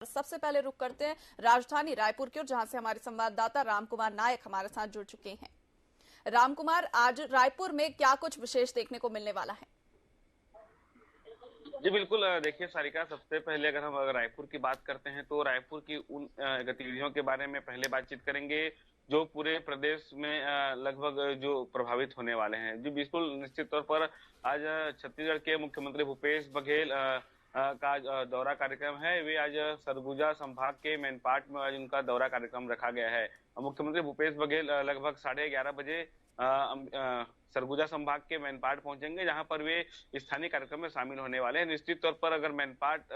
सबसे पहले रुक करते हैं राजधानी रायपुर की ओर, जहां से हमारे संवाददाता रामकुमार नायक हमारे साथ जुड़ चुके हैं। रामकुमार, आज रायपुर में क्या कुछ विशेष देखने को मिलने वाला है? जी बिल्कुल। देखिए सारिका, सबसे पहले अगर हम रायपुर की बात करते हैं तो रायपुर की उन गतिविधियों के बारे में पहले बातचीत करेंगे जो पूरे प्रदेश में लगभग जो प्रभावित होने वाले हैं। जी बिल्कुल, निश्चित तौर पर आज छत्तीसगढ़ के मुख्यमंत्री भूपेश बघेल का दौरा कार्यक्रम है। वे आज सरगुजा संभाग के मैनपाट में आज उनका दौरा कार्यक्रम रखा गया है। मुख्यमंत्री भूपेश बघेल लगभग 11:30 बजे सरगुजा संभाग के मैनपाट पहुंचेंगे, जहां पर वे स्थानीय कार्यक्रम में शामिल होने वाले हैं। निश्चित तौर पर अगर मैनपाट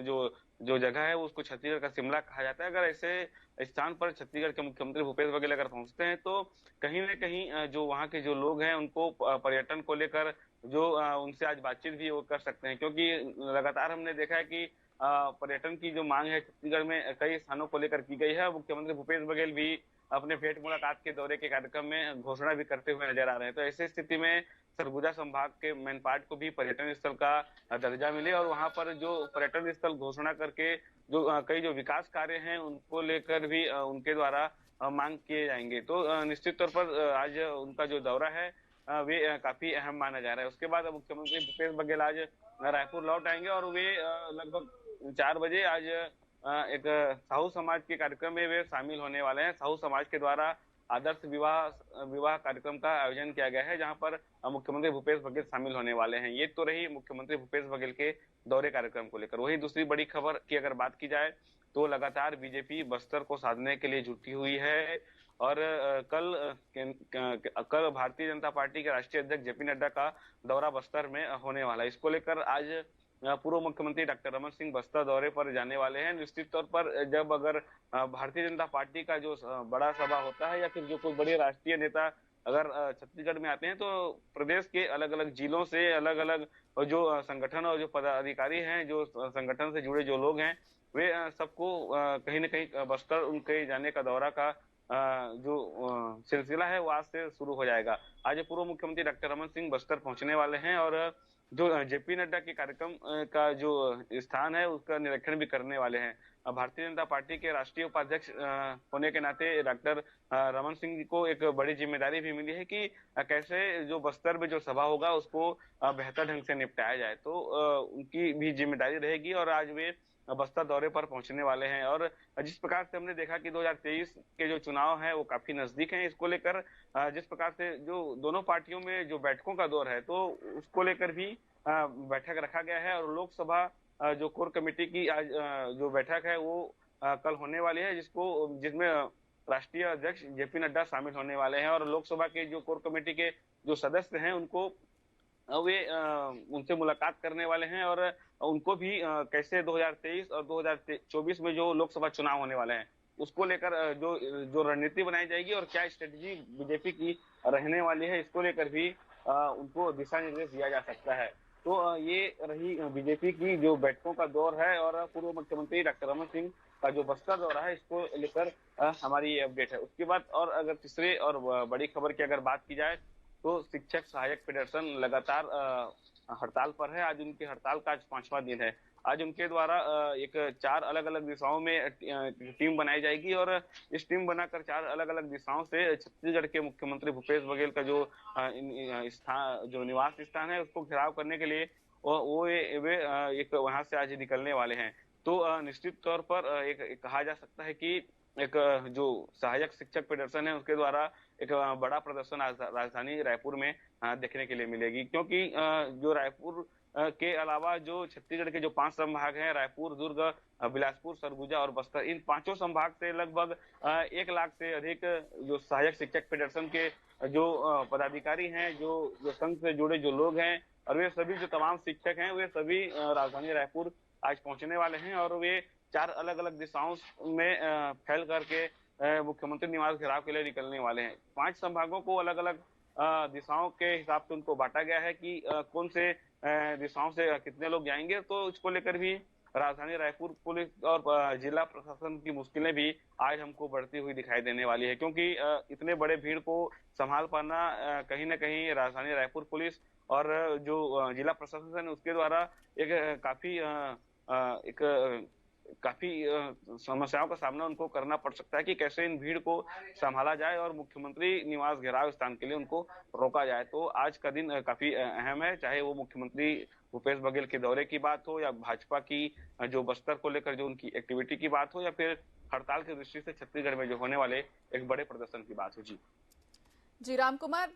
जो जो जगह है उसको छत्तीसगढ़ का शिमला कहा जाता है। अगर ऐसे स्थान पर छत्तीसगढ़ के मुख्यमंत्री भूपेश बघेल अगर पहुंचते हैं तो कहीं न कहीं जो वहाँ के जो लोग हैं उनको पर्यटन को लेकर जो उनसे आज बातचीत भी वो कर सकते हैं, क्योंकि लगातार हमने देखा है कि पर्यटन की जो मांग है छत्तीसगढ़ में कई स्थानों को लेकर की गई है। मुख्यमंत्री भूपेश बघेल भी अपने भेंट मुलाकात के दौरे के कार्यक्रम में घोषणा भी करते हुए नजर आ रहे हैं। तो ऐसी स्थिति में सरगुजा संभाग के मैनपाट को भी पर्यटन स्थल का दर्जा मिले और वहां पर जो पर्यटन स्थल घोषणा करके जो कई जो विकास कार्य हैं उनको लेकर भी उनके द्वारा मांग किए जाएंगे। तो निश्चित तौर पर आज उनका जो दौरा है वे काफी अहम माना जा रहा है। उसके बाद मुख्यमंत्री भूपेश बघेल आज रायपुर लौट आएंगे और वे लगभग 4 बजे आज एक साहू समाज के कार्यक्रम में वे शामिल होने वाले हैं। साहू समाज के द्वारा आदर्श विवाह विवाह कार्यक्रम का आयोजन किया गया है, जहां पर मुख्यमंत्री भूपेश बघेल शामिल होने वाले हैं। ये तो रही मुख्यमंत्री भूपेश बघेल के दौरे कार्यक्रम को लेकर। वही दूसरी बड़ी खबर की अगर बात की जाए तो लगातार बीजेपी बस्तर को साधने के लिए जुटी हुई है और कल भारतीय जनता पार्टी के राष्ट्रीय अध्यक्ष जेपी नड्डा का दौरा बस्तर में होने वाला है। इसको लेकर आज पूर्व मुख्यमंत्री डॉक्टर रमन सिंह बस्तर दौरे पर जाने वाले हैं। निश्चित तौर पर जब अगर भारतीय जनता पार्टी का जो बड़ा सभा होता है या फिर जो कोई बड़े राष्ट्रीय नेता अगर छत्तीसगढ़ में आते हैं तो प्रदेश के अलग अलग जिलों से अलग अलग जो संगठन और जो पदाधिकारी हैं, जो संगठन से जुड़े जो लोग हैं, वे सबको कहीं न कहीं बस्तर उनके जाने का दौरा का जो सिलसिला है वो आज से शुरू हो जाएगा। आज पूर्व मुख्यमंत्री डॉक्टर रमन सिंह बस्तर पहुंचने वाले हैं और जो जेपी नड्डा के कार्यक्रम का जो स्थान है उसका निरीक्षण भी करने वाले हैं। भारतीय जनता पार्टी के राष्ट्रीय उपाध्यक्ष होने के नाते डॉक्टर रमन सिंह जी को एक बड़ी जिम्मेदारी भी मिली है कि कैसे जो बस्तर में जो सभा होगा उसको बेहतर ढंग से निपटाया जाए। तो उनकी भी जिम्मेदारी रहेगी और आज वे बस्तर दौरे पर पहुंचने वाले हैं। और जिस प्रकार से हमने देखा कि 2023 के जो चुनाव है वो काफी नजदीक हैं, इसको लेकर जिस प्रकार से जो दोनों पार्टियों में जो बैठकों का दौर है तो उसको लेकर भी बैठक रखा गया है और लोकसभा जो कोर कमेटी की आज जो बैठक है वो कल होने वाली है, जिसमें राष्ट्रीय अध्यक्ष जेपी नड्डा शामिल होने वाले हैं और लोकसभा के जो कोर कमेटी के जो सदस्य हैं उनको वे उनसे मुलाकात करने वाले हैं और उनको भी कैसे 2023 और 2024 में जो लोकसभा चुनाव होने वाले हैं उसको लेकर जो जो रणनीति बनाई जाएगी और क्या स्ट्रेटेजी बीजेपी की रहने वाली है, इसको लेकर भी उनको दिशा निर्देश दिया जा सकता है। तो ये रही बीजेपी की जो बैठकों का दौर है और पूर्व मुख्यमंत्री डॉक्टर रमन सिंह का जो बस्तर दौरा है इसको लेकर हमारी ये अपडेट है। उसके बाद और अगर तीसरे और बड़ी खबर की अगर बात की जाए तो शिक्षक सहायक फेडरेशन लगातार हड़ताल पर है। आज उनकी हड़ताल का आज 5वां दिन है। आज उनके द्वारा एक 4 अलग अलग दिशाओं में टीम बनाई जाएगी और इस टीम बनाकर 4 अलग अलग दिशाओं से छत्तीसगढ़ के मुख्यमंत्री भूपेश बघेल का जो स्थान जो निवास स्थान है उसको घेराव करने के लिए वे एक वहां से आज निकलने वाले हैं। तो निश्चित तौर पर एक कहा जा सकता है कि एक जो सहायक शिक्षक फेडरेशन है उसके द्वारा एक बड़ा प्रदर्शन राजधानी रायपुर में देखने के लिए मिलेगी, क्योंकि जो रायपुर के अलावा जो छत्तीसगढ़ के जो 5 संभाग हैं, रायपुर, दुर्ग, बिलासपुर, सरगुजा और बस्तर, इन 5 संभाग से लगभग 1 लाख से अधिक जो सहायक शिक्षक फेडरेशन के जो पदाधिकारी हैं, जो संघ से जुड़े जो लोग हैं और वे सभी जो तमाम शिक्षक हैं वे सभी राजधानी रायपुर आज पहुंचने वाले हैं और वे 4 अलग अलग दिशाओं में फैल करके मुख्यमंत्री निवास घेराव के लिए निकलने वाले हैं। 5 संभागों को अलग अलग दिशाओं के हिसाब से उनको बांटा गया है कि कौन से दिशाओं से कितने लोग जाएंगे। तो इसको लेकर भी राजधानी रायपुर पुलिस और जिला प्रशासन की मुश्किलें भी आज हमको बढ़ती हुई दिखाई देने वाली है, क्योंकि इतने बड़े भीड़ को संभाल पाना कहीं न कहीं राजधानी रायपुर पुलिस और जो जिला प्रशासन है उसके द्वारा एक काफी एक काफी समस्याओं का सामना उनको करना पड़ सकता है कि कैसे इन भीड़ को संभाला जाए और मुख्यमंत्री निवास घेराव स्थान के लिए उनको रोका जाए। तो आज का दिन काफी अहम है, चाहे वो मुख्यमंत्री भूपेश बघेल के दौरे की बात हो या भाजपा की जो बस्तर को लेकर जो उनकी एक्टिविटी की बात हो या फिर हड़ताल की दृष्टि से छत्तीसगढ़ में जो होने वाले एक बड़े प्रदर्शन की बात हो। जी राम कुमार,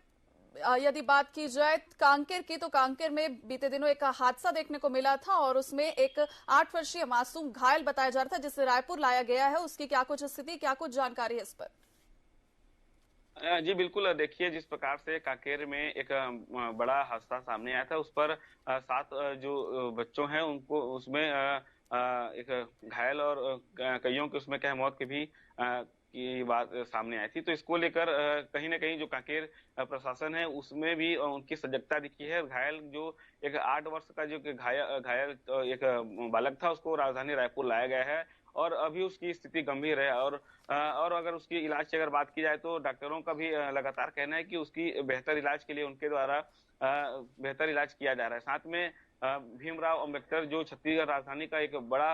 यदि बात की जाए कांकेर की, तो कांकेर में बीते दिनों एक हादसा देखने को मिला था और उसमें एक 8 वर्षीय मासूम घायल बताया जा रहा था जिसे रायपुर लाया गया है। उसकी क्या कुछ स्थिति, क्या कुछ जानकारी है इस पर? जी बिल्कुल, देखिए जिस प्रकार से कांकेर में एक बड़ा हादसा सामने आया था, उस पर 7 जो बच्चों हैं उनको उसमें एक घायल और कईयों के उसमें क्या है मौत की भी की बात सामने आई थी। तो इसको लेकर कहीं न कहीं जो कांकेर प्रशासन है उसमें भी उनकी सजगता दिखी है। घायल जो एक 8 वर्ष का जो घायल एक बालक था उसको राजधानी रायपुर लाया गया है और अभी उसकी स्थिति गंभीर है और अगर उसकी इलाज की अगर बात की जाए तो डॉक्टरों का भी लगातार कहना है कि उसकी बेहतर इलाज के लिए उनके द्वारा बेहतर इलाज किया जा रहा है। साथ में भीमराव अंबेडकर जो छत्तीसगढ़ राजधानी का एक बड़ा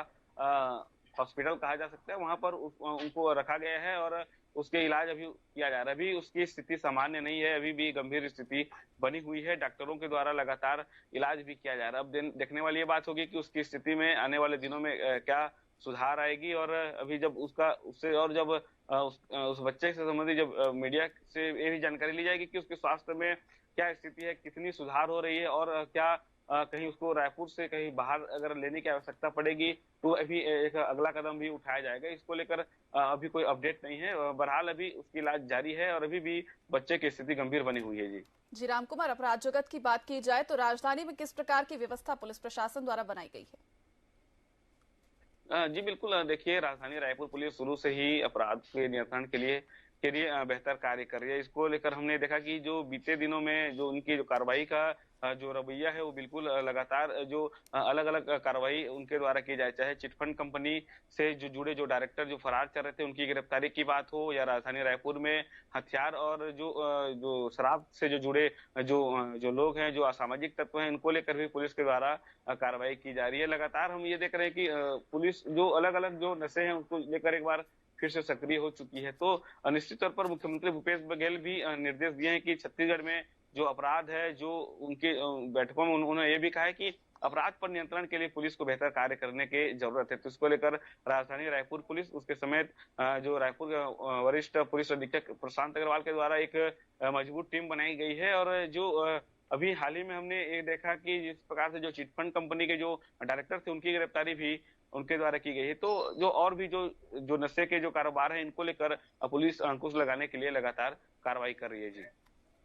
हॉस्पिटल कहा जा सकता है, वहां पर उनको रखा गया है और उसके इलाज अभी किया जा रहा है। अभी उसकी स्थिति सामान्य नहीं है, अभी भी गंभीर स्थिति बनी हुई है। डॉक्टरों के द्वारा लगातार इलाज भी किया जा रहा है। अब देखने वाली ये बात होगी कि उसकी स्थिति में आने वाले दिनों में क्या सुधार आएगी और अभी जब उसका उससे और जब उस बच्चे से संबंधित जब मीडिया से ये भी जानकारी ली जाएगी कि उसके स्वास्थ्य में क्या स्थिति है, कितनी सुधार हो रही है और क्या कहीं उसको रायपुर से कहीं बाहर अगर लेने की आवश्यकता पड़ेगी तो अभी एक अगला कदम भी उठाया जाएगा। इसको लेकर अभी कोई अपडेट नहीं है। बहरहाल अभी उसकी इलाज जारी है और अभी भी बच्चे की स्थिति गंभीर बनी हुई है। जी राम कुमार, अपराध जगत की बात की जाए तो राजधानी में किस प्रकार की व्यवस्था पुलिस प्रशासन द्वारा बनाई गई है? जी बिल्कुल, देखिए राजधानी रायपुर पुलिस शुरू से ही अपराध के नियंत्रण के लिए बेहतर कार्य कर रही है। इसको लेकर हमने देखा कि जो बीते दिनों में जो उनकी जो कार्रवाई का जो रवैया है वो बिल्कुल लगातार जो अलग-अलग कार्रवाई उनके द्वारा की जाए, चाहे चिटफंड कंपनी से जो जुड़े जो डायरेक्टर जो फरार चल रहे थे उनकी गिरफ्तारी की बात हो या राजधानी रायपुर में हथियार और जो शराब से जो जुड़े जो लोग हैं, जो असामाजिक तत्व हैं, इनको लेकर भी पुलिस के द्वारा कार्रवाई की जा रही है। लगातार हम ये देख रहे हैं कि पुलिस जो अलग-अलग जो नशे हैं उनको लेकर एक बार फिर से सक्रिय हो चुकी है। तो निश्चित तौर पर मुख्यमंत्री भूपेश बघेल भी निर्देश दिए हैं कि छत्तीसगढ़ में जो अपराध है, जो उनके बैठकों में उन्होंने ये भी कहा है कि अपराध पर नियंत्रण के लिए पुलिस को बेहतर कार्य करने की जरूरत है। तो इसको लेकर राजधानी रायपुर पुलिस उसके समेत जो रायपुर के वरिष्ठ पुलिस अधीक्षक प्रशांत अग्रवाल के द्वारा एक मजबूत टीम बनाई गई है और जो अभी हाल ही में हमने ये देखा कि जिस प्रकार से जो चिटफंड कंपनी के जो डायरेक्टर थे उनकी गिरफ्तारी भी उनके द्वारा की गई है। तो जो और भी जो नशे के जो कारोबार है इनको लेकर पुलिस अंकुश लगाने के लिए लगातार कार्रवाई कर रही है।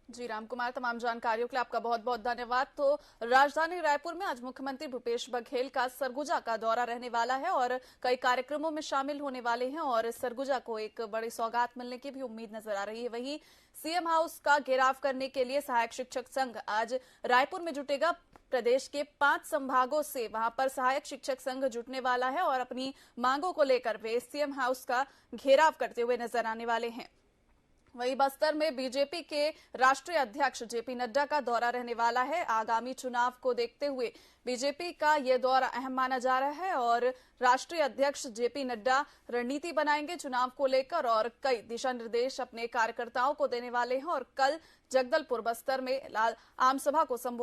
जी राम कुमार, तमाम जानकारियों के लिए आपका बहुत बहुत धन्यवाद। तो राजधानी रायपुर में आज मुख्यमंत्री भूपेश बघेल का सरगुजा का दौरा रहने वाला है और कई कार्यक्रमों में शामिल होने वाले हैं और सरगुजा को एक बड़ी सौगात मिलने की भी उम्मीद नजर आ रही है। वहीं सीएम हाउस का घेराव करने के लिए सहायक शिक्षक संघ आज रायपुर में जुटेगा। प्रदेश के 5 संभागों से वहां पर सहायक शिक्षक संघ जुटने वाला है और अपनी मांगों को लेकर वे सीएम हाउस का घेराव करते हुए नजर आने वाले हैं। वहीं बस्तर में बीजेपी के राष्ट्रीय अध्यक्ष जेपी नड्डा का दौरा रहने वाला है। आगामी चुनाव को देखते हुए बीजेपी का यह दौरा अहम माना जा रहा है और राष्ट्रीय अध्यक्ष जेपी नड्डा रणनीति बनाएंगे चुनाव को लेकर और कई दिशा निर्देश अपने कार्यकर्ताओं को देने वाले हैं और कल जगदलपुर बस्तर में आम सभा को संबोधित